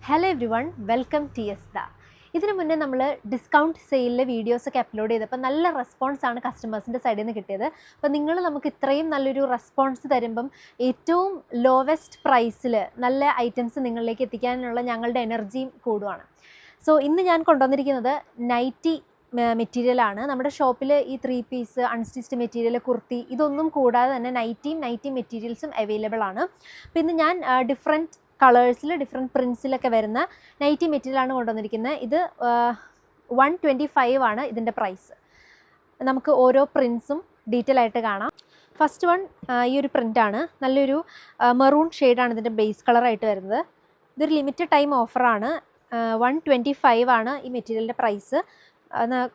Hello everyone, welcome to യെസ്ദ. ഇതിനു മുന്നേ നമ്മൾ ഡിസ്കൗണ്ട് സെയിലിലെ വീഡിയോസൊക്കെ അപ്ലോഡ് ചെയ്തപ്പോൾ നല്ല റെസ്പോൺസാണ് കസ്റ്റമേഴ്സിൻ്റെ സൈഡിൽ നിന്ന് കിട്ടിയത്. അപ്പോൾ നിങ്ങൾ നമുക്ക് ഇത്രയും നല്ലൊരു റെസ്പോൺസ് തരുമ്പം ഏറ്റവും ലോവസ്റ്റ് പ്രൈസിൽ നല്ല ഐറ്റംസ് നിങ്ങളിലേക്ക് എത്തിക്കാനുള്ള ഞങ്ങളുടെ എനർജിയും കൂടുവാണ്. സോ ഇന്ന് ഞാൻ കൊണ്ടുവന്നിരിക്കുന്നത് നൈറ്റി മെറ്റീരിയലാണ്. നമ്മുടെ ഷോപ്പിൽ ഈ 3 പീസ് അൺസ്റ്റിച്ച്ഡ് മെറ്റീരിയൽ, കുർത്തി, ഇതൊന്നും കൂടാതെ തന്നെ നൈറ്റി മെറ്റീരിയൽസും അവൈലബിൾ ആണ്. അപ്പോൾ ഇന്ന് ഞാൻ ഡിഫറെൻറ്റ് കളേഴ്സിൽ ഡിഫറെൻറ്റ് പ്രിൻസിലൊക്കെ വരുന്ന നൈറ്റി മെറ്റീരിയലാണ് കൊണ്ടുവന്നിരിക്കുന്നത്. ഇത് 125 ആണ് ഇതിൻ്റെ പ്രൈസ്. നമുക്ക് ഓരോ പ്രിൻസും ഡീറ്റെയിൽ ആയിട്ട് കാണാം. ഫസ്റ്റ് വൺ ഈ ഒരു പ്രിൻ്റാണ്. നല്ലൊരു മെറൂൺ ഷെയ്ഡാണ് ഇതിൻ്റെ ബേസ് കളറായിട്ട് വരുന്നത്. ഇതൊരു ലിമിറ്റഡ് ടൈം ഓഫറാണ്. 125 ആണ് ഈ മെറ്റീരിയലിൻ്റെ പ്രൈസ്.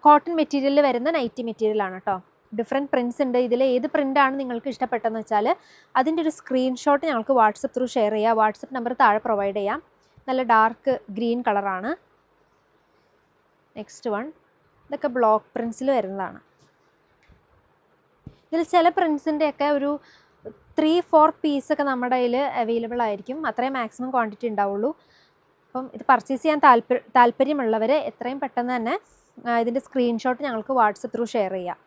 കോട്ടൺ മെറ്റീരിയലിൽ വരുന്ന നൈറ്റി മെറ്റീരിയലാണ് കേട്ടോ. ഡിഫറെൻറ്റ് പ്രിൻസ് ഉണ്ട്. ഇതിൽ ഏത് പ്രിൻ്റാണ് നിങ്ങൾക്ക് ഇഷ്ടപ്പെട്ടതെന്ന് വെച്ചാൽ അതിൻ്റെ ഒരു സ്ക്രീൻഷോട്ട് ഞങ്ങൾക്ക് വാട്സപ്പ് ത്രൂ ഷെയർ ചെയ്യുക. വാട്സപ്പ് നമ്പർ താഴെ പ്രൊവൈഡ് ചെയ്യാം. നല്ല ഡാർക്ക് ഗ്രീൻ കളറാണ്. നെക്സ്റ്റ് വൺ, ഇതൊക്കെ ബ്ലോക്ക് പ്രിൻസിൽ വരുന്നതാണ്. ഇതിൽ ചില പ്രിൻസിൻ്റെയൊക്കെ ഒരു 3-4 പീസൊക്കെ നമ്മുടെ കയ്യിൽ അവൈലബിൾ ആയിരിക്കും. അത്രയും മാക്സിമം ക്വാണ്ടിറ്റി ഉണ്ടാവുള്ളൂ. അപ്പം ഇത് പർച്ചേസ് ചെയ്യാൻ താല്പര്യമുള്ളവർ എത്രയും പെട്ടെന്ന് തന്നെ ഇതിൻ്റെ സ്ക്രീൻഷോട്ട് ഞങ്ങൾക്ക് വാട്സപ്പ് ത്രൂ ഷെയർ ചെയ്യാം.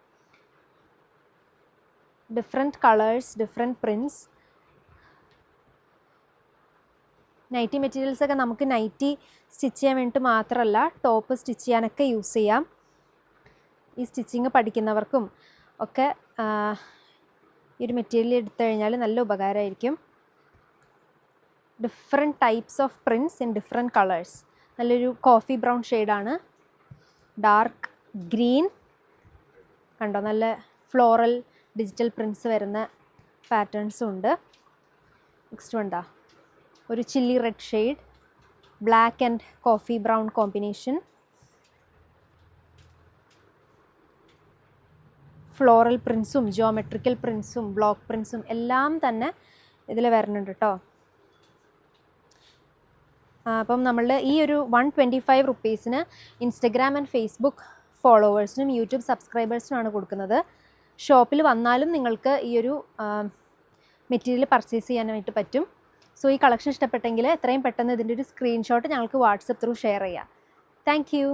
Different colours, different prints. Nighty മെറ്റീരിയൽസൊക്കെ നമുക്ക് നൈറ്റി സ്റ്റിച്ച് ചെയ്യാൻ വേണ്ടിയിട്ട് മാത്രമല്ല, ടോപ്പ് സ്റ്റിച്ച് ചെയ്യാനൊക്കെ യൂസ് ചെയ്യാം. ഈ സ്റ്റിച്ചിങ് പഠിക്കുന്നവർക്കും ഒക്കെ ഈ ഒരു മെറ്റീരിയൽ എടുത്തു കഴിഞ്ഞാൽ നല്ല ഉപകാരമായിരിക്കും. Different types of Prince in different colours. നല്ലൊരു കോഫി ബ്രൗൺ ഷെയ്ഡാണ്. ഡാർക്ക് ഗ്രീൻ കണ്ടോ, നല്ല ഫ്ലോറൽ ഡിജിറ്റൽ പ്രിൻസ് വരുന്ന പാറ്റേൺസും ഉണ്ട്. നെക്സ്റ്റ് വേണ്ട ഒരു chilli red shade, black and coffee brown combination. Floral പ്രിൻസും ജിയോമെട്രിക്കൽ പ്രിൻസും ബ്ലോക്ക് പ്രിൻസും എല്ലാം തന്നെ ഇതിൽ വരുന്നുണ്ട് കേട്ടോ. അപ്പം നമ്മൾ ഈ ഒരു 125 റുപ്പീസിന് ഇൻസ്റ്റഗ്രാം ആൻഡ് ഫേസ്ബുക്ക് ഫോളോവേഴ്സിനും യൂട്യൂബ് സബ്സ്ക്രൈബേഴ്സിനുമാണ് കൊടുക്കുന്നത്. ഷോപ്പിൽ വന്നാലും നിങ്ങൾക്ക് ഈ ഒരു മെറ്റീരിയൽ പർച്ചേസ് ചെയ്യാനായിട്ട് പറ്റും. സോ ഈ കളക്ഷൻ ഇഷ്ടപ്പെട്ടെങ്കിൽ എത്രയും പെട്ടെന്ന് ഇതിൻ്റെ ഒരു സ്ക്രീൻഷോട്ട് ഞങ്ങൾക്ക് വാട്സപ്പ് ത്രൂ ഷെയർ ചെയ്യാം. Thank you.